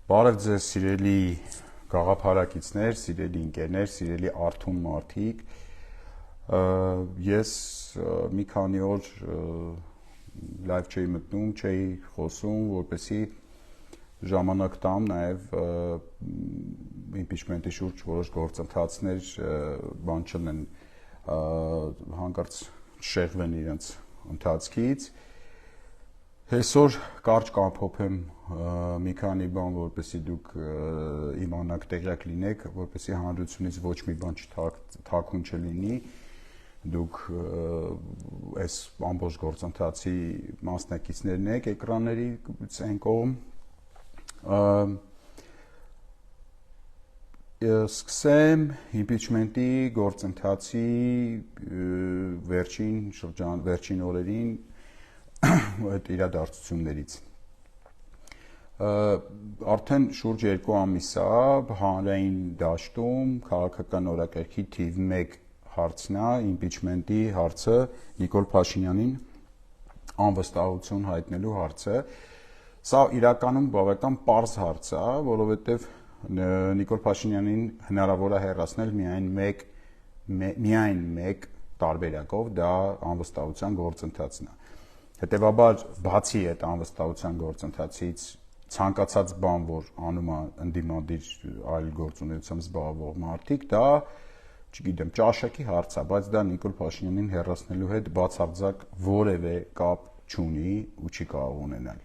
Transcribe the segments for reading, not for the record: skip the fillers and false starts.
Բարև ձեզ սիրելի գաղափարակիցներ, սիրելի ընկերներ, սիրելի արթուն մարդիկ։ Ես մի քանի օր լայվ չէի մտնում, չէի խոսում, որպեսզի ժամանակ տամ նաև impeachment-ի շուրջ որոշ գործընթացներ բան չլեն, հանկարծ շեղվեն իրենց ընթացքից։ Այսօր կարճ կամփոփեմ մի քանի բան, որպեսզի դուք իմանաք, տեղյակ լինեք, որպեսզի հանրությունից ոչ մի բան չթաքուն չլինի, դուք այս ամբողջ գործընթացի մասնակիցներն եք էկրաններից այն կողմ։ Սկսեմ impeachment-ի գործընթացի վերջին օրերին այդ իրադարձություններից։ Արդեն շուրջ 2 ամիս է հանրային դաշտում քաղաքական օրակարգի թիվ 1 հարցն է impeachment-ի հարցը, Նիկոլ Փաշինյանին անվստահություն հայտնելու հարցը։ Սա իրականում բավական պարզ հարց է, որովհետև Նիկոլ Փաշինյանին հնարավոր է հեռացնել միայն մեկ տարբերակով, դա անվստահության գործընթացն է։ Հետևաբար, բացի այդ անվստահության գործընթացից ցանկացած բան, որ անում է ընդդիմադիր այլ գործունեությամբ զբաղվող մարդիկ, դա, չգիտեմ, ճաշակի հարց է, բայց դա Նիկոլ Փաշինյանին հեռացնելու հետ բացարձակ որևէ կապ չունի ու չի կարող ունենալ։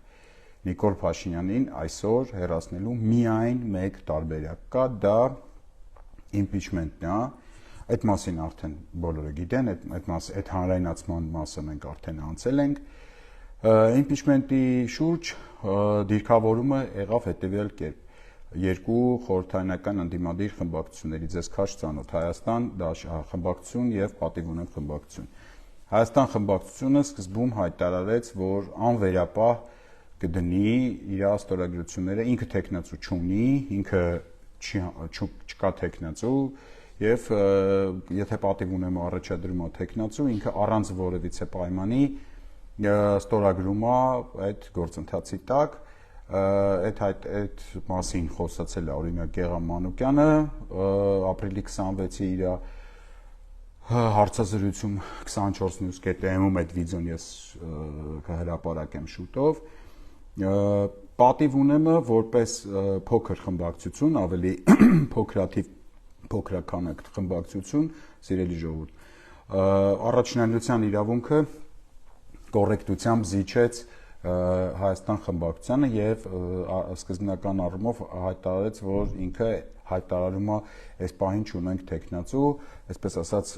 Նիկոլ Փաշինյանին այսօր հեռացնելու միայն մեկ տարբերակ կա, դա impeachment-ն է։ Այդ մասին արդեն բոլորը գիտեն, այդ հանրայնացման մասը մենք արդեն անցել ենք։ Impeachment-ի շուրջ դիրքավորումը եղավ հետևյալ կերպ. երկու խորհրդարանական ընդդիմադիր խմբակցությունների ձեզ քաշ ծանոթ Հայաստան խմբակցություն եւ Պատիվ ունեմ խմբակցություն։ Հայաստան խմբակցությունը սկզբում հայտարարեց, որ անվերապահ կդնի իր ստորագրությունները, ինքը տեխնացու չունի, ինքը չկա տեխնացու եւ եթե Պատիվ ունեմ առաջադրում է տեխնացու, ինքը առանց որևիցե պայմանի ստորագրում է այդ գործընթացի տակ, այդ մասին խոսացել է օրինակ Գեղամ Մանուկյանը, ապրիլի 26-ի իր հարցազրույցում 24 news.am-ում այդ վիդեոն ես կհրապարակեմ շուտով։ Պատիվ ունեմը որպես փոքր խմբակցություն, ավելի փոքրական խմբակցություն, սիրելի ժողովուրդ, առաջնահերթության իրավունքը կոռեկտությամբ զիջեց Հայաստան խմբակցությանը եւ սկզբնական առումով հայտարարեց, որ ինքը հայտարարում է այս պահին չունենք տեխնացու, այսպես ասած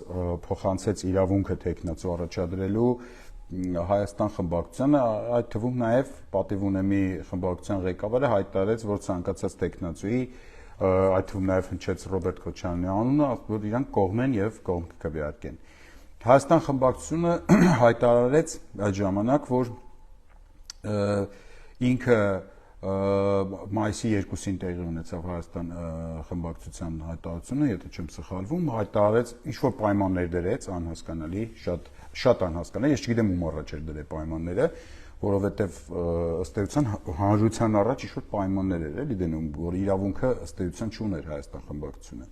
փոխանցեց իրավունքը տեխնացու առաջադրելու Հայաստան խմբակցությանը, այդ թվում նաեւ Պատիվ ունեմի խմբակցության ղեկավարը հայտարարեց, որ ցանկացած տեխնացուի, այդ թվում նաեւ հնչեց Ռոբերտ Քոչարյանի անունը, որ իրանք կողմ են եւ կողմ կքվեարկեն։ Հայաստան խմբակցությունը հայտարարեց այդ ժամանակ, որ ինքը մայիսի 2-ին տեղի ունեցավ Հայաստան խմբակցության հայտարարությունը, եթե չեմ սխալվում, հայտարարեց, ինչ-որ պայմաններ դրեց, անհասկանալի, շատ անհասկանալի, ես չգիտեմ ում առաջ էր դրել պայմանները, որովհետև ըստ էության հանրության առաջ ինչ-որ պայմաններ էր էլի դնում, որ իրավունքը ըստ էության չուներ Հայաստան խմբակցությունը։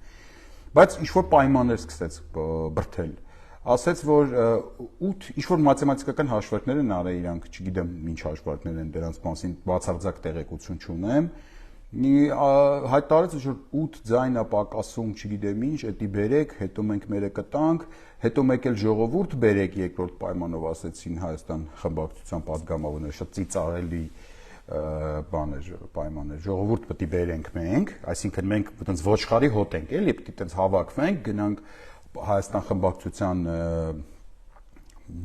Բայց ինչ-որ պայմաններ սկսեց բրթել։ Ասեց, որ 8 ինչ-որ մաթեմատիկական հաշվարկներ են արել իրանք, չգիտեմ ինչ հաշվարկներ են դրանց մասին, բացարձակ տեղեկություն չունեմ, հայտարարեց, որ 8 ձայն է պակասում, չգիտեմ ինչ, էդի բերեք, հետո մենք մերը կտանք, հետո մեկ էլ ժողովուրդ բերեք երկրորդ պայմանով ասեցին Հայաստան խմբակցության падգամավորները, շատ ծիծաղելի բաներ, պայմաններ, ժողովուրդ պետք է բերենք մենք, այսինքն մենք այտենց ոչխարի հոտ ենք, էլի պետք է այտենց հավաքվենք, գնանք Հայաստան խմբակցության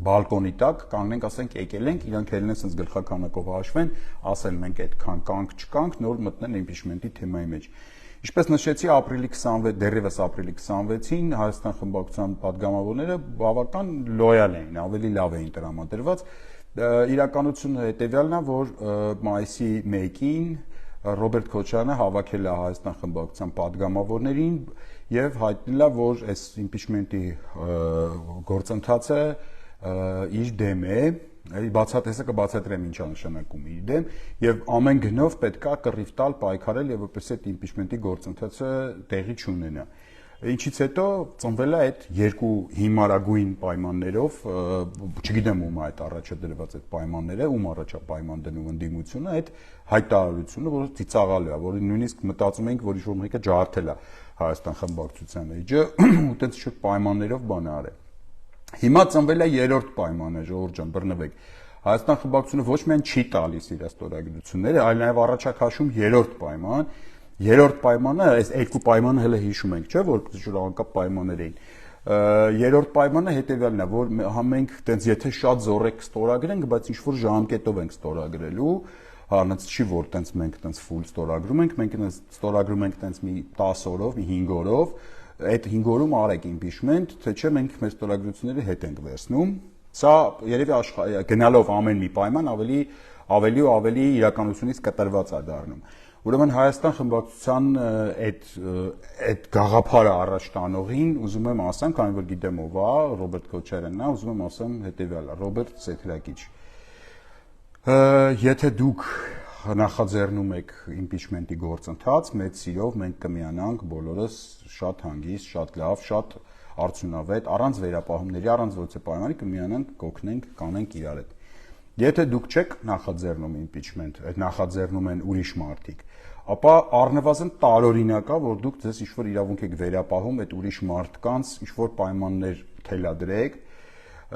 բալկոնի տակ կանգնենք, ասենք եկել ենք, իրանք ելնեն ասենց գլխականակով հաշվեն, ասեն մենք այդքան կանք չկանք, նոր մտնեն impeachment-ի թեմայի մեջ։ Ինչպես նշեցի, դեռևս ապրիլի 26-ին Հայաստան խմբակցության падգամավորները բավական լոյալ էին, ավելի լավ էին տրամադրված։ Իրականությունը հետևյալն է, որ մայիսի 1-ին Ռոբերտ Քոչարյանը հավաքել է Հայաստան խմբակցության падգամավորներին եւ հայտնել է, որ այս impeachment-ի գործընթացը իր դեմ է բացատեսը կբացատրեմ ինչա նշանակում իր դեմ եւ ամեն գնով պետքա կռիվ տալ, պայքարել եւ որպեսզի այդ իմպիչմենտի գործընթացը տեղի չունենա։ Ինչից հետո ծնվել է այդ երկու հիմարագույն պայմաններով, չգիտեմ ում այդ առաջը դրված այդ պայմանները, ում առաջա պայման դնում ընդդիմությունը, այդ հայտարարությունը, որը ծիծաղալու է, որը նույնիսկ մտածում ենք, որ ինչ-որ մեկը ջարդել է Հայաստան խմբակցության էջը, ու այդպես շուտ պայմաններով բան արել։ Հիմա ծնվել է երրորդ պայմանը, ժողովուրդ ջան, բռնվեք։ Հայաստան խմբակցությունը ոչ միայն չի տալիս իր ստորագրությունները, այլ նաև առաջակարգում երրորդ պայման։ Երրորդ պայմանը, այս երկու պայմանը հələ հիշում ենք, չէ՞, որ շրջանակապ պայմաններ էին։ Երրորդ պայմանը հետեւյալն է, որ մենք տենց եթե շատ զորեք ստորագրենք, բայց ինչ որ ժամկետով ենք ստորագրելու, հանց չի որ տենց մենք տենց ֆուլ ստորագրում ենք, մենք տենց ստորագրում ենք տենց մի 10 օրով, մի 5 օրով, այդ 5 օրում արեք impeachment, թե չէ մենք մեր ստորագրությունները հետ ենք վերցնում։ Սա երևի գնալով ամեն մի պայման ավելի ու ավելի իրականությունից կտրված է դառնում։ Ուրեմն Հայաստան խմբակցության այդ գաղափարը առաջ տանողին ուզում եմ ասեմ, քանի որ գիտեմ ով է, Ռոբերտ Քոչարյանն է, ուզում եմ ասեմ հետեւյալը, Ռոբերտ Սեթրակիչ։ Եթե դուք նախաձեռնում եք impeachment-ի գործընթաց, մեծ սիրով մենք կմիանանք բոլորս շատ հանգիստ, շատ լավ, շատ արդյունավետ, առանց վերապահումների, առանց ոչ պայմանի կմիանանք, կօգնենք, կանենք իրար հետ։ Եթե դուք չեք նախաձեռնում impeachment, այդ նախաձեռնում են ուրիշ մարդիկ, ապա առնվազն տարօրինակ է, որ դուք ձեզ ինչ-որ իրավունք եք վերապահում այդ ուրիշ մարդկանց ինչ-որ պայմաններ թելադրեք,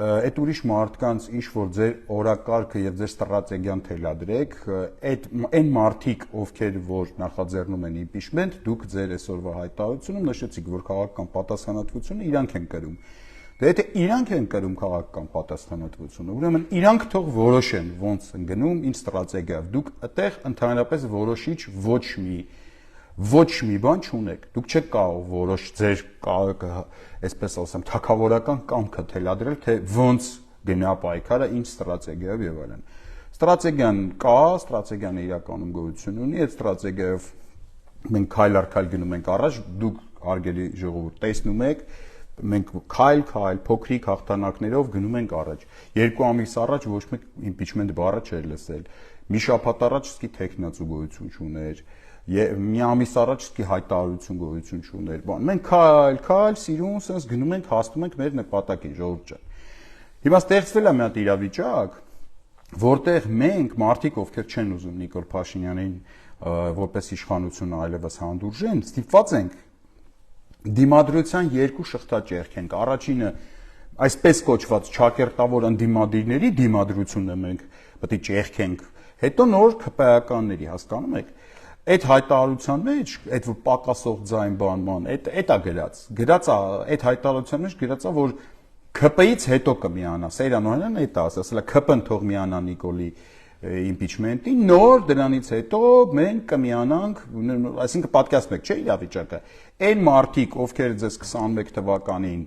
այդ ուրիշ մարդկանց ինչ-որ ձեր օրակարգը եւ ձեր ստրատեգիան թելադրեք, այն մարդիկ, ովքեր որ նախաձեռնում են impeachment, դուք ձեր այսօրվա հայտարարությունում նշեցիք, որ քաղաքական պատասխանատվությունը իրանք են կրում։ Դե եթե իրանք են կրում քաղաքական պատասխանատվությունը, ուրեմն իրանք թող որոշեն ոնց են գնում, ինչ ստրատեգիայով։ Դուք այդտեղ ընդհանրապես որոշիչ ոչ մի բան չունեք։ Դուք չեք կարող որոշ ձեր այսպես ասեմ, թակավորական կամքը թելադրել, թե ոնց գնա պայքարը, ինչ ստրատեգիայով եւ այլն։ Ստրատեգիան կա, ստրատեգիան իրականում գոյություն ունի, այդ ստրատեգիայով մենք քայլ առ քայլ գնում ենք առաջ, դուք հարգելի ժողովուրդ տեսնում եք, մենք քայլ փոքրիկ հաղթանակներով գնում ենք առաջ։ 2 ամիս առաջ ոչ մեկ impeachment բառը չէր լսել։ Մի շաբաթ առաջ սկի տեխնացու գոյություն չուներ։ Մի ամիս առաջ սկի հայտարարություն գոյություն չուներ։ Մենք քայլ սիրուն sense գնում ենք, հասնում ենք մեր նպատակին, ժողովուրդ ջան։ Հիմա ստեղծվել է մի հատ իրավիճակ, որտեղ մենք մարդիկ, ովքեր չեն ուզում Նիկոլ Փաշինյանին որպես իշխանություն այլևս հանդուրժեն, ստիպված ենք դիմադրության երկու շղթաճեղք ենք։ Առաջինը այսպես կոչված ճակերտավոր ընդդիմադիրների դիմադրությունը մենք պետք է ճեղքենք, հետո նոր քպայականների, հասկանում եք։ Այդ հայտարարության մեջ, այդ որ պակասող ձայն բանման, այդ է գրած է, այդ հայտարարության մեջ գրած է, որ ՔՊ-ից հետո կմիանա, Սեյրան Օհանյանն այդ է ասել, ՔՊ-ն թող միանա Նիկոլի impeachment-ին, նոր դրանից հետո մենք կմիանանք, այսինքն պատկերացնեք, չէ՞ իրավիճակը։ Այն մարդիկ, ովքեր ձեզ 21 թվականին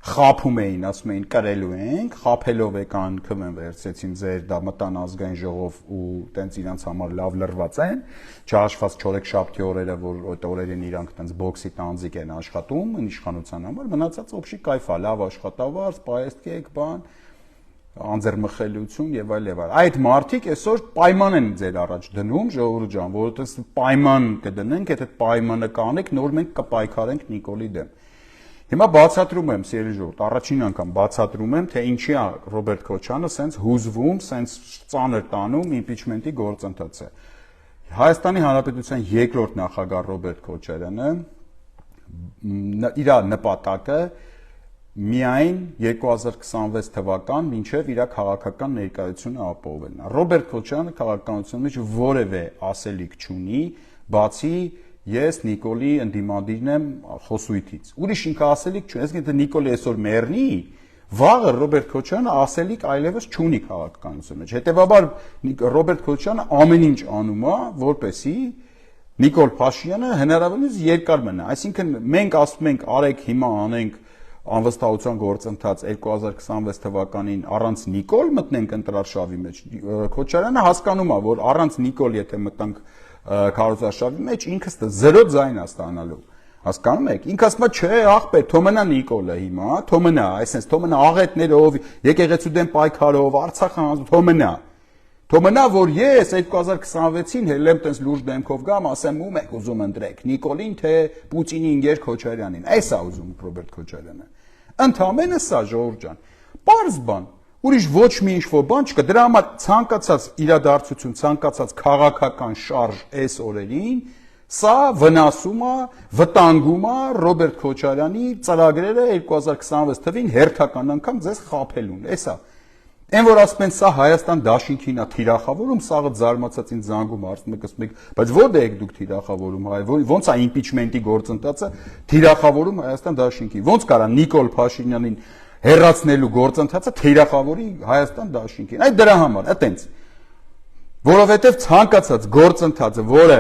խափում էին, ասում էին կրելու ենք, խափելով եկան, քմեն վերցեցին ձեր, դա մտան ազգային ժողով ու տենց իրանց համար լավ լրված են, չհաշված չորեքշաբթի օրերը, որ այդ օրերին իրանք տենց բոքսի տանձիկ են աշխատում, իշխանության համար, մնացած օբշի կայֆ է, լավ աշխատավարձ, պայեստկեք, բան, անձեռմխելիություն եւ այլ եւ այլ։ Այդ մարդիկ այսօր պայման են ձեր առաջ դնում, ժողովուրդ ջան, որովհետեւ պայման կդնենք, եթե պայմանը կանեք, նոր մենք կպայքարենք Նիկոլի դեմ։ Հիմա բացատրում եմ, սիրելի ժողովուրդ, առաջին անգամ բացատրում եմ, թե ինչի է Ռոբերտ Քոչյանը սենց հուզվում, սենց ծանր տանում impeachment-ի գործընթացը։ Հայաստանի Հանրապետության երկրորդ նախագահ Ռոբերտ Քոչարյանը իր նպատակը միայն 2026 թվական մինչև իր քաղաքական ներկայությունը ապահովելն է։ Ռոբերտ Քոչյանը քաղաքականության մեջ որևէ ասելիք չունի, բացի ես Նիկոլի ընդդիմադիրն եմ խոսույթից։ Ուրիշ ինքը ասելիք չունի, այսինքն եթե Նիկոլի այսօր մեռնի, վաղը Ռոբերտ Քոչյանը ասելիք այլևս չունի քաղաքականության մեջ։ Հետևաբար Ռոբերտ Քոչյանը ամեն ինչ անում է, որպեսզի Նիկոլ Փաշինյանը հնարավորինս երկար մնա։ Այսինքն մենք ասում ենք արեք հիմա անենք անվստահության գործընթաց 2026 թվականին առանց Նիկոլ մտնենք ընտրարշավի մեջ։ Քոչարյանը հասկանում է, որ առանց Նիկոլ եթե մտանք քարոզարշավի մեջ ինքս 0 ձայն է ստանալու։ Հասկանում եք։ Ինքը ասում է, չէ, ախպեր, թո մնա Նիկոլը հիմա, թո մնա, այսպես թո մնա աղետներով, եկեղեցու դեմ պայքարով, Արցախը թո մնա։ Թո մնա, որ ես 2026-ին հելեմ տես լուրջ դեմքով գամ, ասեմ ում եք ուզում ընտրեք, Նիկոլին թե Պուտինին, Գեր Քոչարյանին։ Այս է ուզում Ռոբերտ Քոչարյանը։ Ընդամենը սա, ժողովուրդ ջան։ Պարզ բան։ Ուրիշ ոչ մի ինչ-որ բան չկա։ Դրա համար ցանկացած իրադարձություն, ցանկացած քաղաքական շարժ այս օրերին, սա վնասում է, վտանգում է Ռոբերտ Քոչարյանի ծրագրերը 2026 թվին հերթական անգամ ձեզ խաբելուն։ Էսա։ Այն որ ասում են սա Հայաստան դաշինքին է թիրախավորում, սաղը զարմացած ինձ զանգում ասում եք, բայց որտե եք դուք թիրախավորում, ոնց է իմպիչմենտի գործընթացը թիրախավորում Հայաստան դաշինքին, ոնց կարա Նիկոլ Փաշինյանին հերացնելու գործընթացը թիրախավորի Հայաստան դաշինքին։ Այդ դրա համար, այտենց, որովհետև ցանկացած գործընթացը, որը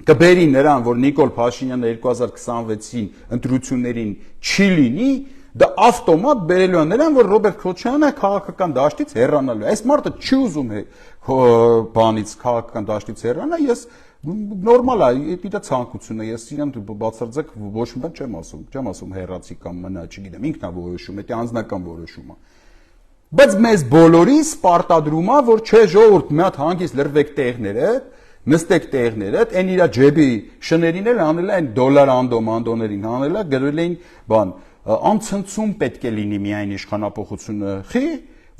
կբերի նրան, որ Նիկոլ Փաշինյանը 2026-ին ընտրություններին չի լինի, դա ավտոմատ բերելու է նրան, որ Ռոբերտ Քոչարյանը քաղաքական դաշտից հեռանալու է։ Այս մարդը չի ուզում բանից քաղաքական դաշտից հեռանա, ես նորմալ է, դա ցանկություն է, ես իրան բացարձակ ոչ մի բան չեմ ասում հեռացի կամ մնա, չգիտեմ, ինքն է որոշում, դա անձնական որոշում է։ Բայց մեզ բոլորիս պարտադրում է, որ չէ ժողովուրդ, մի հատ հանգիստ լրվեք տեղները, նստեք տեղները, այն իր ջեբի շներին էլ անել է այն դոլար անդոներին անել է, գրել էին բան անցնցում պետք է լինի միայն իշխանապողությունը, խի,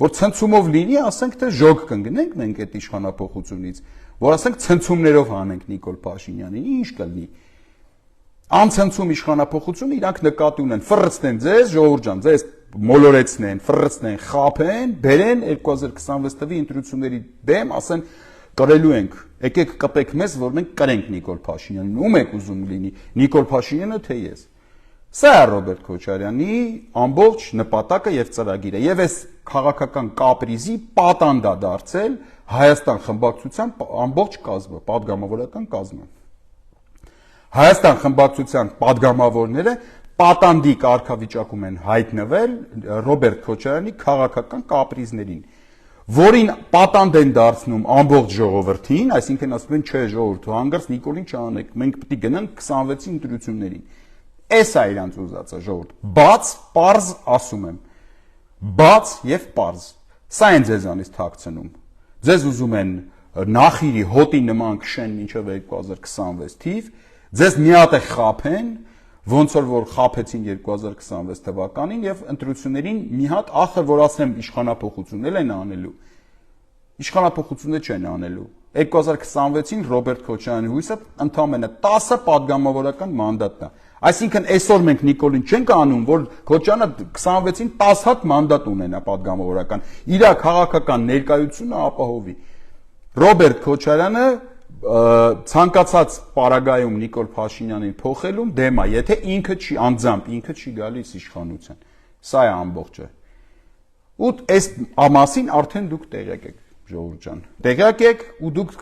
որ ցնցումով լինի, ասենք թե ժոգ կընկնենք մենք այդ իշխանապողությունից, որ ասենք ցնցումներով հանենք Նիկոլ Փաշինյանին, ինչ կլինի։ Անցնցում իշխանապողությունը իրանք նկատի ունեն, ֆռցնեն ձեզ, ժողովուրդ ջան, ձեզ մոլորեցնեն, ֆռցնեն, խափեն, բերեն 2026 թվի ընտրությունների դեմ, ասեն կրելու ենք, եկեք կպեք մեզ, որ մենք կրենք Նիկոլ Փաշինյանին, ում եք ուզում լինի, Նիկոլ Փաշինյանը թե ես։ Սա է Ռոբերտ Քոչարյանի ամբողջ նպատակը եւ ծրագիրը եւ այս քաղաքական կապրիզի պատանդ է դարձել Հայաստան խմբակցության ամբողջ կազմը, падգամավորական կազմը։ Հայաստան խմբակցության падգամավորները պատանդի կարգավիճակում են հայտնվել Ռոբերտ Քոչարյանի քաղաքական կապրիզներին, որին պատանդ են դարձնում ամբողջ ժողովրդին, այսինքն ասում են, չէ, ժողովուրդ, հանգարց Նիկոլին չանեք, մենք պետք է գնանք 26-ի ընտրություններին։ Էս է իրանց ուզածը ժողովուրդ, բաց, պարզ ասում եմ, բաց և պարզ, սա են ձեզանից թաքցնում, ձեզ ուզում են նախիրի հոտի նման քշեն մինչև 2026 թիվ, ձեզ մի հատ է խափեն, ոնց որ խափեցին 2026 թվականին և ընտրություններին մի հատ ախր որ ասեմ իշխանապողություն են անելու, իշխանապողությունը չեն անելու, 2026-ին Ռոբերտ Քոչարյանի հույսը ընդամենը 10 падգամավորական մանդատն է, այսինքն այսօր մենք Նիկոլին չենք անում, որ Քոչարյանը 26-ին 10 հատ մանդատ ունենա падգամավորական, իր քաղաքական ներկայությունը ապահովի։ Ռոբերտ Քոչարյանը ցանկացած պարագայում Նիկոլ Փաշինյանին փոխելուն դեմ է, եթե ինքը չի անձամբ, ինքը չի գալիս իշխանության։ Սա է ամբողջը։ Ու այս ամասին արդեն դուք տեղյակ եք, ժողովուրդ ջան։ Տեղյակ եք ու դուք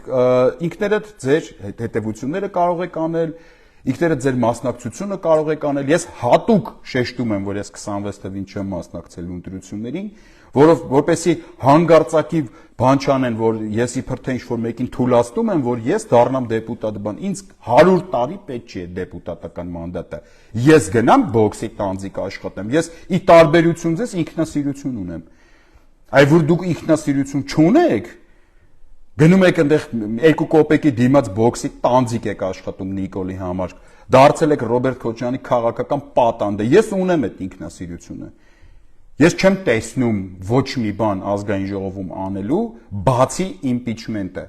ինքներդ ձեր հետևությունները կարող եք անել, ինքներդ ձեր մասնակցությունը կարող եք անել։ Ես հատուկ շեշտում եմ, որ ես 26 թվին չեմ մասնակցելու ընտրություններին, որպեսզի հանգարցակի բան չանեն, որ ես իբր թե ինչ-որ մեկին թուլացնում եմ, որ ես դառնամ դեպուտատ բան։ Ինձ 100 տարի պետք չի այդ դեպուտատական մանդատը։ Ես գնամ բոքսի տանձիկ աշխատեմ։ Ես ի տարբերություն ձեզ ինքնասիրություն ունեմ։ Այ որ դուք ինքնասիրություն չունեք, գնում եք այնտեղ 2 կոպեկի դիմաց բոքսի տանձիկ եք աշխատում Նիկոլի համար, դարձել եք Ռոբերտ Քոչարյանի քաղաքական պատանդը։ Ես ունեմ այդ ինքնասիրությունը։ Ես չեմ տեսնում ոչ մի բան ազգային ժողովում անելու, բացի իմպիչմենտը։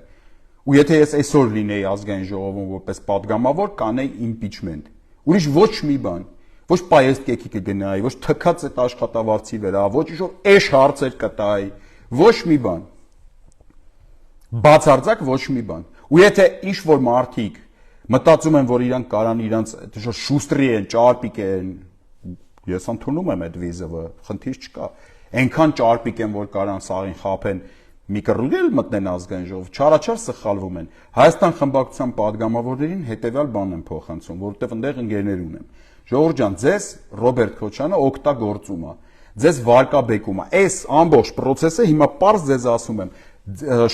Ու եթե ես այսօր լինեի ազգային ժողովում որպես падգամավոր, կանեի իմպիչմենտ։ Ուրիշ ոչ մի բան, ոչ պայեստ կեքի կգնայի, ոչ թքած այդ աշխատավարձի վրա, ոչ ինչ-որ էշ հարցեր կտայի, ոչ մի բան։ Բացարձակ ոչ մի բան։ Ու եթե ինչ-որ մարդիկ մտածում են, որ իրանք կարան իրանց շուստրի են, ճարպիկ են, ես ընդունում եմ այդ վիզովը, խնդիր չկա։ Այնքան ճարպիկ են, որ կարան սաղին խափեն, մի կռուլ մտնեն ազգային ժողով, չարաչար սխալվում են։ Հայաստան խմբակցության падգամավորներին հետևյալ բան եմ փոխանցում, որովհետև այնտեղ ընկերներ ունեմ։ Ժողովուրդ ջան, ձեզ Ռոբերտ Քոչարյանը օգտագործում է, ձեզ վարկաբեկում է։ Այս ամբողջ process-ը հիմա պարզ ձեզ ասում եմ,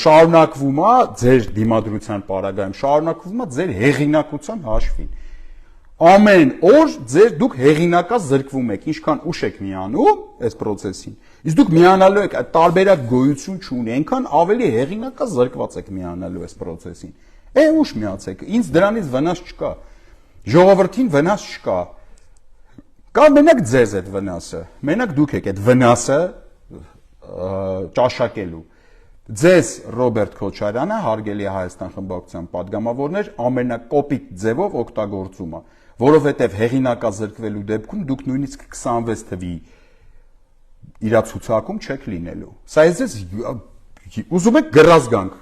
շարունակվում է ձեր դիմադրության պարագայում, շարունակվում է ձեր հեղինակության հաշվին։ ամեն օր դուք հեղինակած զրկվում եք, ինչքան ուշ եք միանում այս process-ին։ Իսկ դուք միանալու եք, այդ տարբերակ գոյություն չունի, այնքան ավելի հեղինակած զրկված եք միանալու այս process-ին։ Ուշ միացեք, ինձ դրանից վնաս չկա։ Ժողովրդին վնաս չկա։ Կա մենակ ձեզ այդ վնասը։ Մենակ դուք եք այդ վնասը ճաշակելու։ Ձեզ Ռոբերտ Քոչարյանը, հարգելի Հայաստան խմբակցության падգամավորներ, ամենակոպիտ ձևով օգտագործում է, որովհետև հեղինակազրկվելու դեպքում դուք նույնիսկ 26 թվի իրացուցակում չեք լինելու։ Սա ես ուզում եք գրած գանք։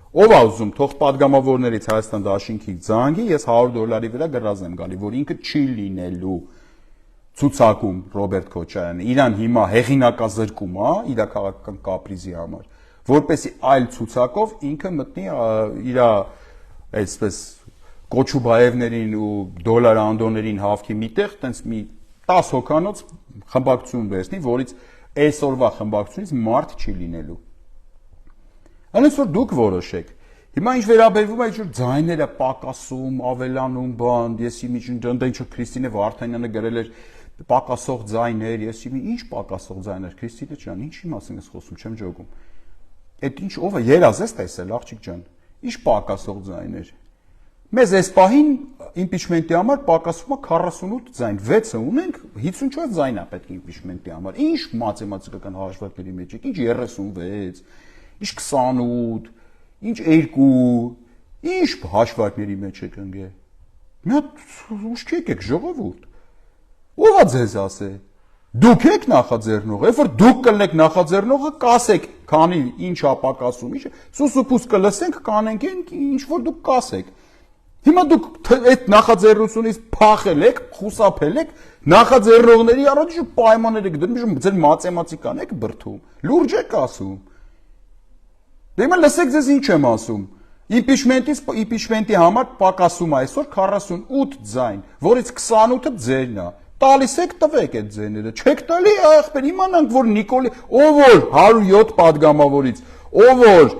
Ով է ուզում, թող падգամավորներից Հայաստան դաշինքի զանգի, ես $100 վրա գրած եմ գալի, որ ինքը չի լինելու ցուցակում Ռոբերտ Քոչարյանը։ Իրան հիմա հեղինակազրկում է իր քաղաքական կապրիզի համար, որպեսի այլ ցուցակով ինքը մտնի իր այսպես Կոչուբաևներին ու դոլար անդոներին հավքի միտեղ, տենց մի 10 հոկանոց խմբակցություն վերցնի, որից այսօրվա խմբակցությունից մարդ չի լինելու։ Այնպես որ դուք որոշեք։ Հիմա ինչ վերաբերվում է ինչ որ ձայները պակասում, ավելանում, բան, ես ինչ Քրիստինե Վարդանյանը գրել էր պակասող ձայներ, ես ինչ պակասող ձայներ, Քրիստինե ջան, ինչի մասին ես խոսում, չեմ ջոկում։ Այդ ինչ ով է երազ ես տեսել, աղջիկ ջան։ Ինչ պակասող ձայներ։ Մեզ այս պահին իմպիչմենտի համար պակասում է 48 ձայն, 6-ը ունենք, 54 ձայն է պետք իմպիչմենտի համար։ Ինչ մաթեմատիկական հաշվարկների մեջ եք, ինչ 36, ինչ 28, ինչ 2, ինչ հաշվարկների մեջ եք ընկել։ Մի հատ ուշքի եք ժողովուրդ։ Ո՞վ է ձեզ ասե։ Դուք եք նախաձեռնողը, երբ որ դուք կլնեք նախաձեռնողը, կասեք, քանի ինչ է պակասում, ինչ սուսուփուս կլսենք, կանենք ինչ որ դուք կասեք։ Հիմա դուք այդ նախաձեռնությունից փախել եք, խուսափել եք, նախաձեռնողների առաջ պայմաններ եք դնում, ձեր մաթեմատիկան եք բրդում, լուրջ եք ասում։ Դե հիմա լսեք ձեզ ինչ եմ ասում։ Իմպիչմենտի համար պակասում է այսօր 48 ձայն, որից 28-ը ձերն է։ Տալիս եք տվեք այդ ձայները, չեք տալի ախպեր, իմանանք որ Նիկոլի, ով որ 107 падգամավորից, ով որ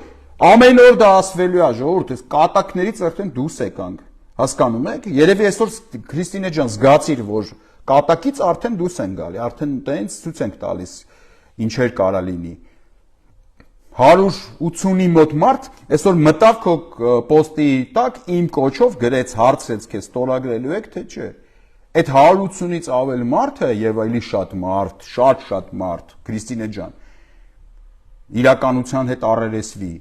ամեն օր դա ասվելու է ժողովուրդ, այս կատակներից արդեն դուրս եկանք, հասկանում եք։ Երևի այսօր Քրիստինե ջան զգացիր, որ կատակից արդեն դուրս են գալի, արդեն տենց ցույց ենք տալիս ինչեր կարա լինի։ 180-ի մոտ մարդ այսօր մտավ քո պոստի տակ իմ կոչով գրեց, հարցրեց քեզ ստորագրելու եք թե չէ։ Այդ 180-ից ավել մարդը եւ այլի շատ մարդ, Քրիստինե ջան, իրականության հետ առերեսվի։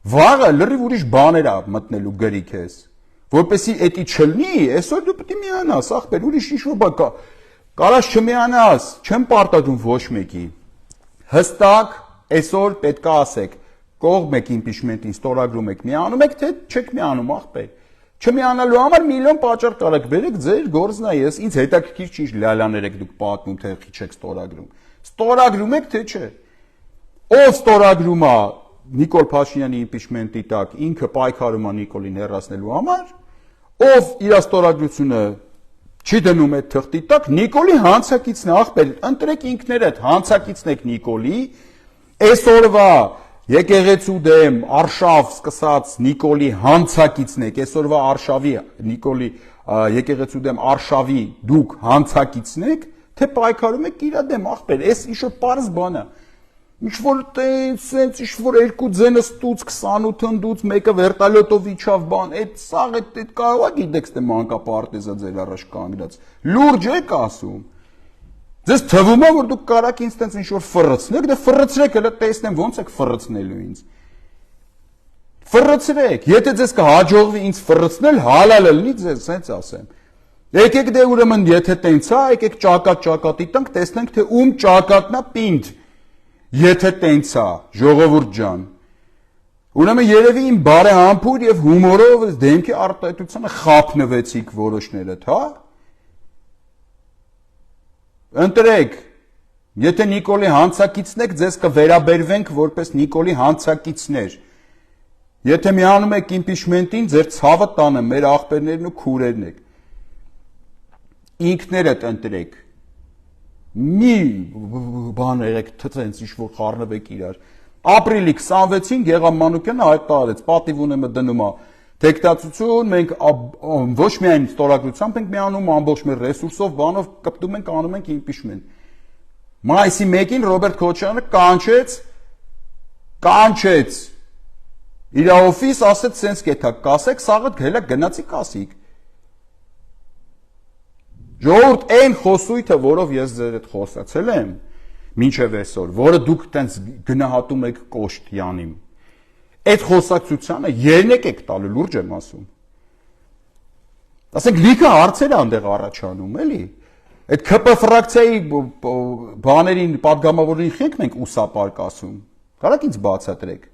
Վաղը լրիվ ուրիշ բաներ է մտնելու գրի քեզ, որպեսի էդի չլինի, այսօր դու պետք է միանաս, ախպեր, ուրիշ ինչ-որ բան կա։ Կարաս չմիանաս, չեմ պարտադրում ոչ մեկի։ Հստակ այսօր պետք է ասեք, կողմ եք իմպիչմենտին ստորագրում եք, միանում եք, թե չեք միանում, ախպեր։ Չմիանալու համար միլիոն պատճառ կարեք բերեք, ձեր գործն է, ես ինձ հետաքրքիր չի լալաներ եք դուք պատմում, թե չեք ստորագրում։ Ստորագրում եք, թե չէ։ Ով ստորագրում է Նիկոլ Փաշինյանի իմպիչմենտի տակ, ինքը պայքարում է Նիկոլին հեռացնելու համար, ով իր ստորագրությունը չի դնում այդ թղթի տակ, Նիկոլի հանցակիցն է, ախպեր, ընտրեք ինքներդ, հանցակիցն եք Նիկոլի, այսօրվա եկեղեցու դեմ արշավ սկսած Նիկոլի հանցակիցն եք, այսօրվա արշավի Նիկոլի եկեղեցու դեմ արշավի դուք հանցակիցն եք, թե պայքարում եք իր դեմ, ախպեր, այս ինչ-որ պարզ բան է։ Ինչ-որ տենց ինչ-որ երկու ձենը ստուց 28 ընդուց, մեկը վերտալյոտով իջավ բան, այդ սաղ այդ կարող է գիտեք թե մանկապարտեզը ձեր առաջ կանգնած։ Լուրջ եք ասում։ Ձեզ թվում է, որ դուք կարաք ինձ տենց ինչ-որ ֆռցնեք, դե ֆռցրեք, հələ տեսնեմ ոնց եք ֆռցնելու ինձ։ Ֆռցրեք, եթե ձեզ կհաջողվի ինձ ֆռցնել, հալալը լինի ձեզ, սենց ասեմ։ Եկեք դե ուրեմն եթե տենց է, եկեք ճակատի տանք, տեսնենք թե ում ճակատն է պինդ։ Եթե տենց է, ժողովուրդ ջան։ Ուրեմն երևի իմ բարեհամբույր եւ հումորով դեմքի արտահայտությանը խափնվեցիք որոշներդ, հա։ Ընտրեք, եթե Նիկոլի հանցակիցն եք, ձեզ կվերաբերվենք որպես Նիկոլի հանցակիցներ։ Եթե միանում եք իմպիչմենտին, ձեր ցավը տանը, մեր աղբերներն ու քուրերն եք։ Ինքներդ ընտրեք։ Մի բան եղեք, թծենց ինչ-որ խառնվեք իրար։ Ապրիլի 26-ին Գեղամ Մանուկյանը հայտարարեց, պատիվ ունեմը դնում է Տեխտացություն մենք ոչ միայն ստորագրությամբ ենք միանում, ամբողջ մեր ռեսուրսով, բանով կպտում ենք, անում ենք impeachment։ Մայիսի 1-ին Ռոբերտ Քոչարյանը կանչեց իր օֆիս, ասեց սենց կեթա կասեք, սաղը հելա գնացի կասիկ։ Ժողովուրդ այն խոսույթը, որով ես ձեր հետ խոսացել եմ, մինչև այսօր, որը դուք տենց գնահատում եք կոշտ յանիմ, այդ խոսակցությանը երնեք եք տալու, լուրջ եմ ասում։ Ասենք լիքը հարցեր անդեղ առաջանում, էլի։ Այդ ԿՊ ֆրակցիայի բաներին, պատգամավորներին խենք մենք ուսապարկ ասում։ Կարաք ինձ բացատրեք։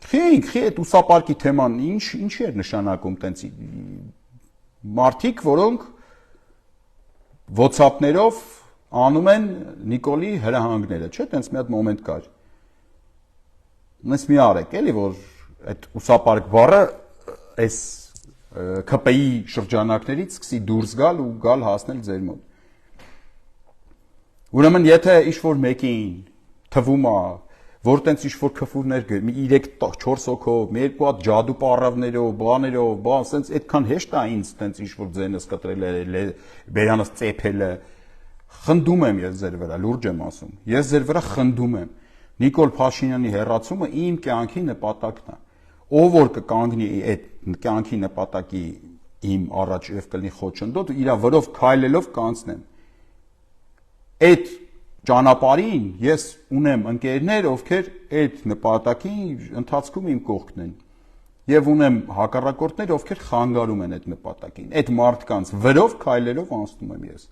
Խենք, այդ ուսապարկի թեման ինչ էր նշանակում տենց մարդիկ, որոնք WhatsApp-ներով անում են Նիկոլի հրահանգները, չէ՞, տենց մի հատ մոմենտ կար։ Նես մի արեք, էլի, որ այդ ուսապարկ բառը այս ԿՊ-ի շրջանակներից սկսի դուրս գալ ու գալ հասնել ձեր մոտ։ Ուրեմն եթե ինչ-որ մեկին թվում է, որ տենց ինչ-որ քֆուրներ 3-4 հոգով, մի երկու հատ ջադու պարավներով, բաներով, ասենց այդքան հեշտ է ինձ տենց ինչ-որ ձենս կտրել է, բերանս ծեփելը, խնդում եմ ես ձեր վրա, լուրջ եմ ասում։ Ես ձեր վրա խնդում եմ։ Նիկոլ Փաշինյանի հեռացումը իմ կյանքի նպատակն է։ Ով որ կկանգնի այդ կյանքի նպատակի իմ առաջ եւ կլինի խոչընդոտ, իր վրով քայլելով կանցնեմ։ Այդ ճանապարհին ես ունեմ ընկերներ, ովքեր այդ նպատակի ընթացքում իմ կողքն են։ Եվ ունեմ հակառակորդներ, ովքեր խանգարում են այդ նպատակին։ Այդ մարդկանց վրով քայլելով անցնում եմ ես։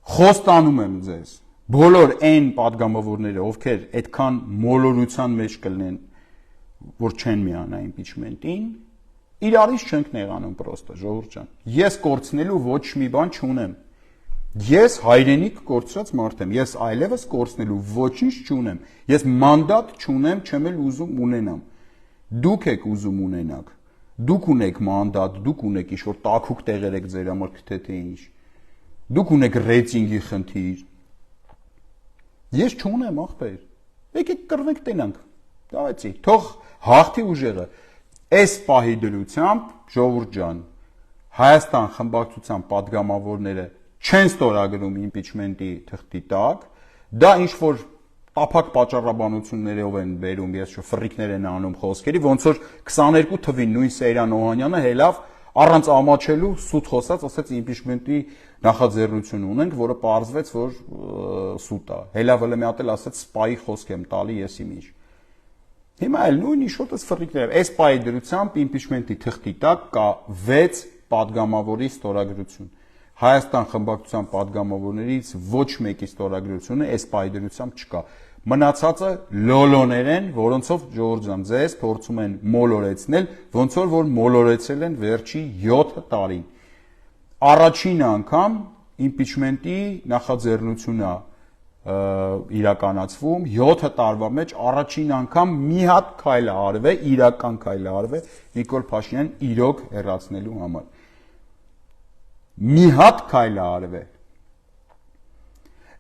Խոստանում եմ ձեզ, բոլոր այն падգամավորները, ովքեր այդքան մոլորության մեջ կլինեն, որ չեն միանա impeachment-ին, իրարից չենք նեղանում պրոստը, ժողովուրդ ջան։ Ես կորցնելու ոչ մի բան չունեմ։ Ես հայրենիք կորցրած մարդ եմ, ես այլևս կորցնելու ոչինչ չունեմ։ Ես մանդատ չունեմ, չեմ էլ ուզում ունենամ։ Դուք եք ուզում ունենաք։ Դուք ունեք մանդատ, դուք ունեք ինչ-որ տաքուկ տեղեր եք ձեր համար թե ինչ։ Դուք ունեք ռեյտինգի խնդիր։ Ես չունեմ, ախպեր։ Եկեք կռվենք տենանք։ Դավայցի, թող հաղթի ուժեղը։ Այս պահի դրությամբ, ժողովուրդ ջան, Հայաստան խմբակցության падգամավորները չեն ստորագրում impeachment-ի թղթի տակ, դա ինչ-որ տափակ պատճառաբանություններով են բերում, ես ֆրիկներ են անում խոսքերի, ոնց որ 22 թվին նույն Սեյրան Օհանյանը հելավ առանց ամաչելու սուտ խոսած, ասեց impeachment-ի նախաձեռնություն ունենք, որը պարզվեց, որ սուտ է։ Հելավը մի հատ էլ ասեց սպայի խոսք եմ տալի ես իմիջ։ Հիմա էլ նույն ինչ-որ տես ֆրիկներ, այս պահի դրությամբ impeachment-ի թղթի տակ կա 6 падգամավորի ստորագրություն։ Հայաստան խմբակցության падգամավորներից ոչ մեկի ստորագրությունը այս պահի դրությամբ չկա։ Մնացածը լոլոներ են, որոնցով ժողովուրդ ջան ձեզ փորձում են մոլորեցնել, ոնց որ մոլորեցել են վերջի 7 տարին։ Առաջին անգամ impeachment-ի նախաձեռնությունը իրականացվում 7 տարվա մեջ առաջին անգամ մի հատ քայլ է արվել, իրական քայլ է արվել Նիկոլ Փաշինյանին իրոք հեռացնելու համար։ Մի հատ քայլ է արվել։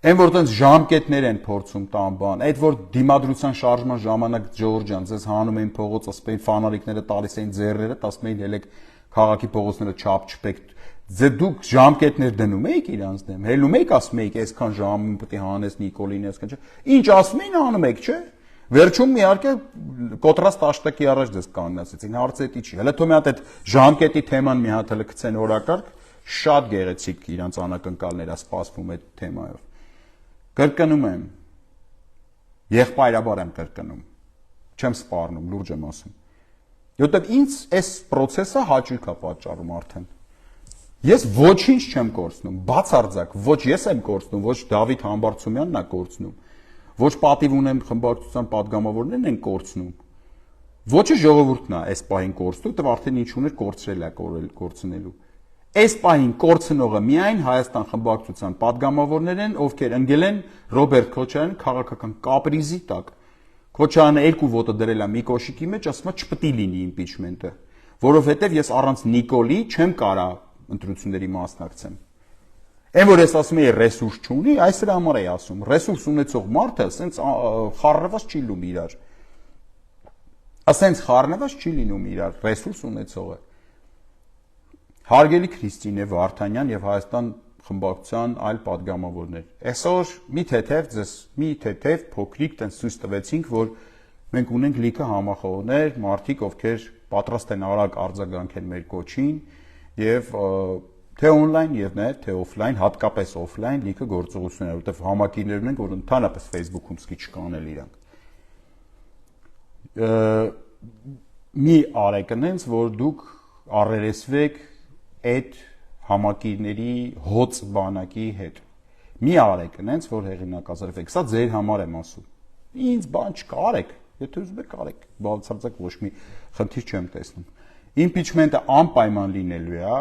Այն որ տենց ժամկետներ են փորձում տան բան, այդ որ դիմադրության շարժման ժամանակ ժողովուրդ ջան, ձեզ հանում էին փողոց, ասում էին ֆանարիկները տալիս էին ձեռները, ասում էին ելեք քաղաքի փողոցները չափ չպեք։ Ձե դուք ժամկետներ դնում եք իրանց դեմ, հելում եք ասում եք այսքան ժամին պետք է հանես Նիկոլին, այսքան չէ։ Ինչ ասում էին անում եք, չէ։ Վերջում իհարկե կոտրած տաշտակի առաջ դες կանգնացեցին, հարցը դա չի։ Հələ թող մի հատ այդ ժամկետի թեման մի հատ հələ գցեն օրակարգ, շատ գեղեցիկ իրանց անակնկալները սպասվում այդ թեմայով։ Կրկնում եմ, եղբայրաբար եմ կրկնում, չեմ սպառնում, լուրջ եմ ասում։ Որտեվ ինձ այս process-ը հաճույք է պատճառում արդեն։ Ես ոչինչ չեմ կորցնում, բացարձակ, ոչ ես եմ կորցնում, ոչ Դավիթ Համբարձումյանն է կորցնում, ոչ պատիվ ունեմ խմբակցության падգամավորներն են կորցնում։ Ոչը ժողովուրդն է այս պահին կորցնում, որտեվ արդեն ինչ ուներ կորցրել է կորցնելու։ Այս պահին կորցնողը միայն Հայաստան խմբակցության падգամավորներ են, ովքեր ընկել են Ռոբերտ Քոչարյանի քաղաքական կապրիզի տակ։ Քոչարյանը 2 ոտը դրել է մի կոշիկի մեջ, ասում է չպետք է լինի impeachment-ը, որովհետև ես առանց Նիկոլի չեմ կարա ընտրությունների մասնակցեմ։ Այն որ ես ասում եմ ռեսուրս չունի, այս դրա համար էի ասում, ռեսուրս ունեցող մարդը սենց խառնված չի լում իրար։ ասենց խառնված չի լինում իրար ռեսուրս ունեցողը։ Հարգելի Քրիստինե Վարդանյան եւ Հայաստան խմբակցության այլ падգամավորներ։ Այսօր մի թեթև փոքրիկ տենց ցույց տվեցինք, որ մենք ունենք լիքը համախոհներ, մարդիկ, ովքեր պատրաստ են արագ արձագանքել մեր կոչին եւ թե on-line եւ նաեւ թե off-line, հատկապես off-line լիքը գործողություններ, որտեղ համակիրներ ունենք, որ ընդհանրապես Facebook-ում սկի չկանել իրանք։ Մի արեք այնց, որ դուք առերեսվեք այդ համակիրների հոծ բանակի հետ։ Մի արեք այնց, որ հեղինակազրվեք։ Սա ձեր համար եմ ասում։ Ինձ բան չկա, արեք, եթե ուզում եք արեք, բացարձակ ոչ մի խնդիր չեմ տեսնում։ Impeachment-ը անպայման լինելու է,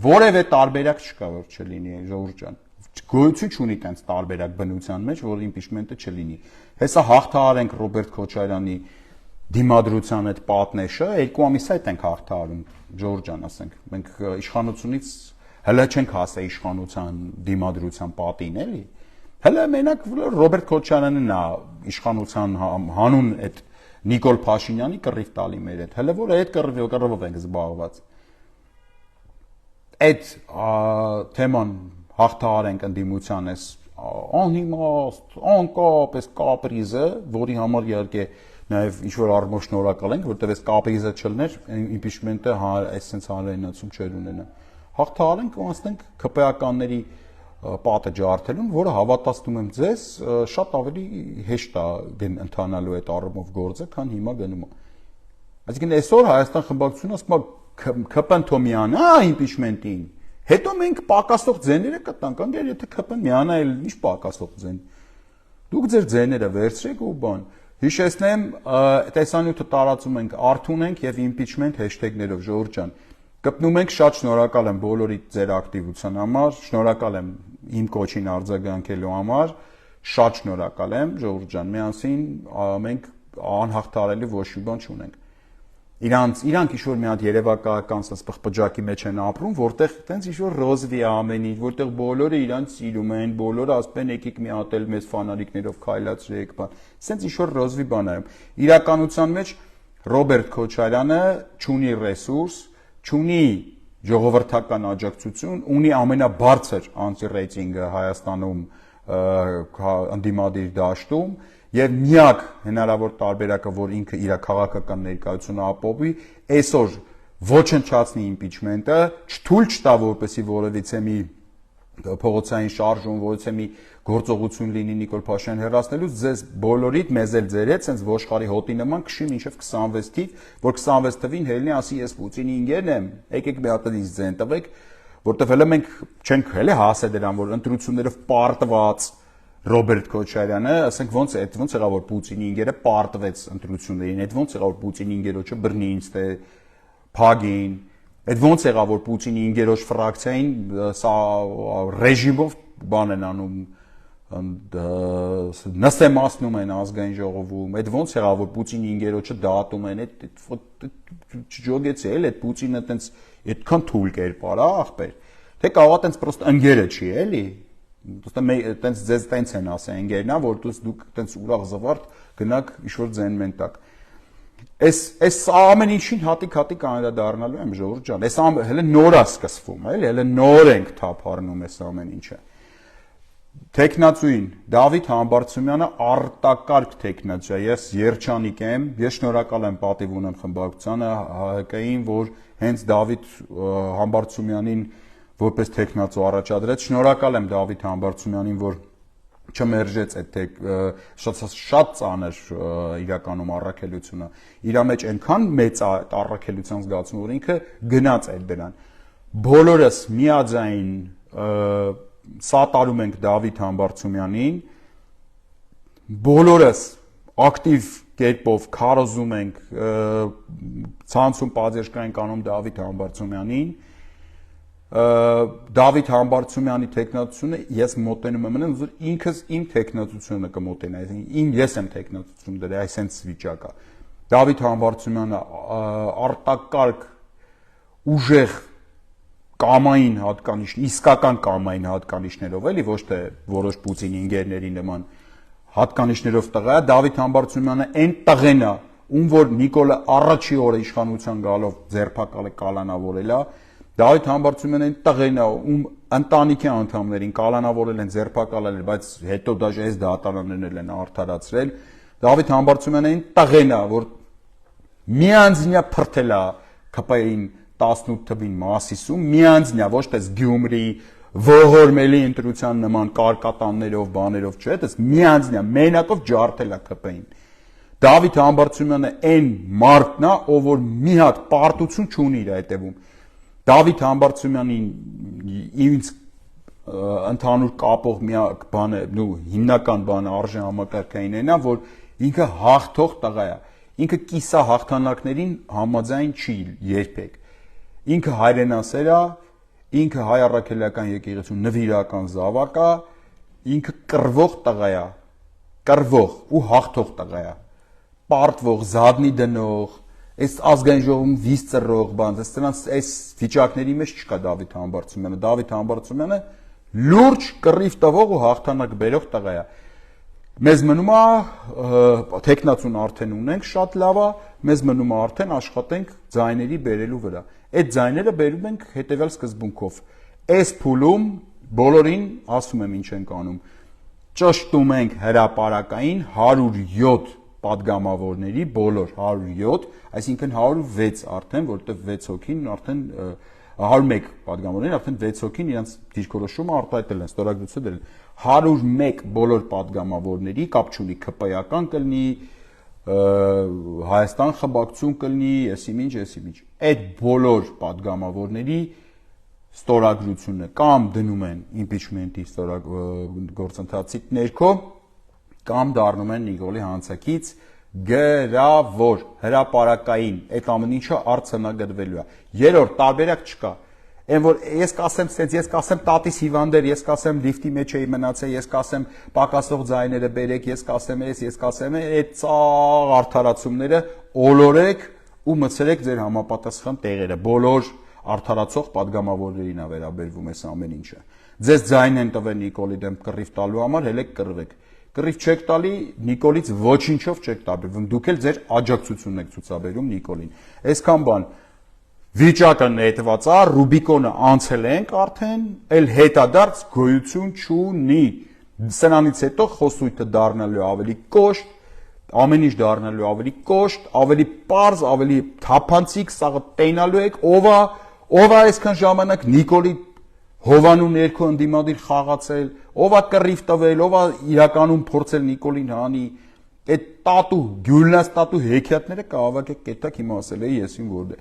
որևէ տարբերակ չկա, որ չլինի, Ժողովուրդ ջան։ Գոյություն չունի տենց տարբերակ բնության մեջ, որ impeachment-ը չլինի։ Հեսա հաղթահարենք Ռոբերտ Քոչարյանի դիմադրության այդ պատնեշը, 2 ամիս այդ ենք հաղթահարում, Ժողովուրդ ջան, ասենք, մենք իշխանությունից հələ չենք հասել իշխանության դիմադրության պատին, էլի։ Հələ մենակ Ռոբերտ Քոչարյանն է իշխանության հանուն այդ Նիկոլ Փաշինյանի կռիվ տալի մեր հետ, հələ որ այդ կռիվով ենք զբաղված։ Այդ թեման հաղթահարենք ընդդիմության էս անիմաստ, անկապ, էս կապրիզը, որի համար իհարկե նաև ինչ-որ առումով շնորհակալ ենք, որտեղ էս կապրիզը չլներ, impeachment-ը այսպես հանրայնացում չէր ունենա։ Հաղթահարենք ու անցնենք ԿՊԱ-կանների պատը ջարդելուն, որը հավատացնում եմ ձեզ, շատ ավելի հեշտ է ընթանալու այդ առումով գործը, քան հիմա գնում է։ Այսինքն այսօր Հայաստան խմբակցությունը ասում է ԿՊ-ն թո միանա impeachment-ին, հետո մենք պակասող ձեները կտանք, անգամ եթե ԿՊ-ն միանա, էլ ինչ պակասող ձեն։ Դուք ձեր ձեները վերցրեք ու բան։ Հիշեցնեմ, տեսանյութը տարածում ենք Արթուն ենք եւ impeachment hashtag-ներով, Ժողովուրդ ջան։ Կպնում ենք, շատ շնորհակալ եմ բոլորի ձեր ակտիվության համար, շնորհակալ եմ իմ կոչին արձագանքելու համար, շատ շնորհակալ եմ, Ժողովուրդ ջան, միասին մենք անհաղթահարելի ոչ մի բան չունենք։ Իրանք ինչ-որ մի հատ երևակայական պղպջակի մեջ են ապրում, որտեղ տենց ինչ-որ ռոզվի է ամեն ինչ, որտեղ բոլորը իրանք սիրում են, բոլորը ասում են եկեք մի հատ էլ մեզ ֆանարիկներով քայլացրեք, բան։ Սենց ինչ-որ ռոզվի բան է։ Իրականության մեջ Ռոբերտ Քոչարյանը չունի ռեսուրս, չունի ժողովրդական աջակցություն, ունի ամենաբարձր անտի-ռեյտինգը Հայաստանում ընդդիմադիր դաշտում եւ միակ հնարավոր տարբերակը, որ ինքը իր քաղաքական ներկայությունը ապահովի, այսօր ոչնչացնի impeachment-ը, չթույլ չտա, որպեսի որևիցե մի փողոցային շարժում, որևիցե մի գործողություն լինի Նիկոլ Փաշինյան հեռացնելուց, ձեզ բոլորիդ, մեզ էլ ձեր հետ, sense ոշխարի հոտի նման քշի մինչև 26 թիվ, որ 26 թվին հելնի ասի ես Պուտինի ինգերն եմ, եկեք մի հատ ինձ ձեն տվեք, որտեվ հələ մենք չենք հələ հասել դրան, որ ընտրություններով պարտված Ռոբերտ Քոչարյանը, ասենք ոնց եղավ որ Պուտինի ինգերը պարտվեց ընտրություններին, այդ ոնց եղավ որ Պուտինի ինգերոջը բռնի ինձ թե փագին, այդ ոնց եղավ որ Պուտինի ինգերոջ ֆրակցիային սա ռեժիմով բան են անում, նստեմացնում են ազգային ժողովում, այդ ոնց եղավ որ Պուտինի ինգերոջը դատում են, այդ չջոգեցի էլ այդ Պուտինը տենց այդքան թույլ կերպար է ախպեր, թե կարող է տենց պրոստը ընկերը չի էլի, տենց ձեզ տենց են ասեն ընկերնա, որ դուք տենց ուրախ զվարթ գնաք ինչ-որ ձեն մեն տակ։ Այս ամեն ինչին հատիկ անդրադառնալու եմ, Ժողովուրդ ջան, այս հələ նոր է սկսվում, էլի, հələ նոր ենք թափառնում այս ամեն ինչը։ Տեխնացուին Դավիթ Համբարձումյանը արտակարգ տեխնացու է, ես երջանիկ եմ, ես շնորհակալ եմ պատիվ ունեմ խմբակցությանը ՀՀԿ-ին, որ հենց Դավիթ Համբարձումյանին որպես տեխնացու առաջադրեց, շնորհակալ եմ Դավիթ Համբարձումյանին, որ չմերժեց այդ շատ ծանր իրականում առաքելությունը։ Իր մեջ այնքան մեծ է առաքելության զգացումը, որ ինքը գնաց այդ դրան։ Բոլորս միաձայն սատարում ենք Դավիթ Համբարձումյանին, բոլորս ակտիվ կերպով քարոզում ենք ցանցում պատժեշկային կանոն Դավիթ Համբարձումյանին, Դավիթ Համբարձումյանի տեխնացությունը ես մոտենում եմ այնպես, որ ինքս իմ տեխնացությունը կմոտենայի, ես եմ տեխնացություն դրա, այսպես վիճակա։ Դավիթ Համբարձումյանը արտակարգ ուժեղ կամային հատկանիշ, իսկական կամային հատկանիշներով, էլի ոչ թե որոշ Պուտինի ինգերների նման հատկանիշներով տղա է, Դավիթ Համբարձումյանը այն տղեն է, ում որ Նիկոլը առաջի օրը իշխանության գալով ձերբակալը կալանավորել է, Դավիթ Համբարձումյանը այն տղեն է, ում ընտանիքի անդամներին կալանավորել են, ձերբակալել, բայց հետո դաժե այս դատարաններն են արդարացրել։ Դավիթ Համբարձումյանը այն տղեն է, որ միանձնյա փրթել է ԿՊ-ին 18 թվին Մասիսում, միանձնյա, ոչ թե Գյումրի ողորմելի ընտրության նման կարկատաններով, բաներով, չէ, դες միանձնյա մենակով ջարդել է ԿՊ-ին։ Դավիթ Համբարձումյանը այն մարդն է, ով որ մի հատ պարտություն չունի իր հետևում։ Դավիթ Համբարձումյանին ինձ ընդհանուր կապող մի բանը, հիմնական բանը արժե համակարգային այնա, որ ինքը հաղթող տղա է։ Ինքը կիսա հաղթանակներին համաձայն չի երբեք։ Ինքը հայրենասեր է, ինքը հայ առաքելական եկեղեցու նվիրական զավակ է, ինքը կռվող տղա է, կռվող ու հաղթող տղա է։ Պարտվող, զադնի դնող, այս ազգային ժողովում վիզ ծռող բան, այս վիճակների մեջ չկա Դավիթ Համբարձումյանը։ Դավիթ Համբարձումյանը լուրջ կռիվ տվող ու հաղթանակ բերող տղա է։ Մեզ մնում է տեխնացուն արդեն ունենք, շատ լավ է, մեզ մնում է արդեն աշխատենք ձայների բերելու վրա։ Այդ ձայները բերում ենք հետևյալ սկզբունքով։ Այս փուլում բոլորին ասում եմ ինչ ենք անում։ Ճշտում ենք հրապարակային 107 պատգամավորների, բոլոր 107, այսինքն 106 արդեն, որտեղ 6 հոգին արդեն 101 պատգամավորներին արդեն 6 հոգին իրենց դիրքորոշումը արտահայտել են, ստորագրություն դրել։ 101 բոլոր պատգամավորների կապ չունի ԿՊ-ական կլինի, Հայաստան խմբակցություն կլինի, եսիմինչ։ Այդ բոլոր պատգամավորների ստորագրությունը կամ դնում են impeachment-ի գործընթացի ներքո, կամ դառնում են Նիկոլի հանցակից գրավոր, հրապարակային, այդ ամեն ինչը արձանագրվելու է։ Երրորդ տարբերակ չկա։ Այն որ ես կասեմ, ես կասեմ տատիս հիվանդեր, ես կասեմ լիֆտի մեջ էի մնացել, ես կասեմ պակասող ձայները բերեք, ես կասեմ, այդ ծաղ արդարացումները օլորեք ու մցրեք ձեր համապատասխան տեղերը։ Բոլոր արդարացող պատգամավորներին է վերաբերվում այս ամեն ինչը։ Ձեզ ձայն են տվել Նիկոլի դեմ կռիվ տալու համար, հելեք կռվեք։ Կռիվ չեք տալի, Նիկոլից ոչինչով չեք տարբերվում, դուք էլ ձեր աջակցությունն եք ցուցաբերում Նիկոլին։ Այսքան բան վիճակը նետված է, Ռուբիկոնը անցել ենք արդեն, էլ հետադարձ գոյություն չունի։ Սրանից հետո խոսույթը դառնալու ավելի կոշտ, ամեն ինչ դառնալու ավելի կոշտ, ավելի պարզ, ավելի թափանցիկ, սաղը տենալու եք, ով է այսքան ժամանակ Նիկոլի հովանու ներքո ընդդիմադիր խաղացել, ով է կռիվ տվել, ով է իրականում փորձել Նիկոլին հանի, այդ տատու, գյուլնաց տատու հեքիաթները կհավաքեք կետակ հիմա ասել էի եսին որն է։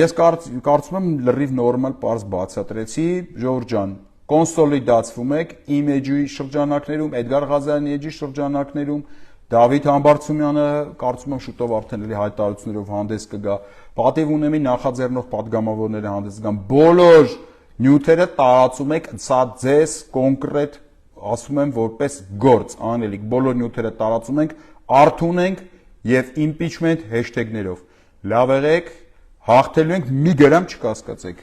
Ես կարծում եմ լրիվ նորմալ պարզ բացատրեցի, Ժորժ ջան, կոնսոլիդացվում եք իմ էջի շրջանակներում, Էդգար Ղազարյանի էջի շրջանակներում, Դավիթ Համբարձումյանը կարծում եմ շուտով արդեն էլի հայտարարություններով հանդես կգա, պատիվ ունեմ նախաձեռնող պատգամավորները հանդես կգան, բոլոր նյութերը տարածում եք, սա ձեզ կոնկրետ ասում եմ որպես գործ անելիք, բոլոր նյութերը տարածում ենք, արթուն ենք եւ impeachment hashtag-ներով։ Լավ եղեք, հաղթելու ենք, մի գրամ չկասկածեք։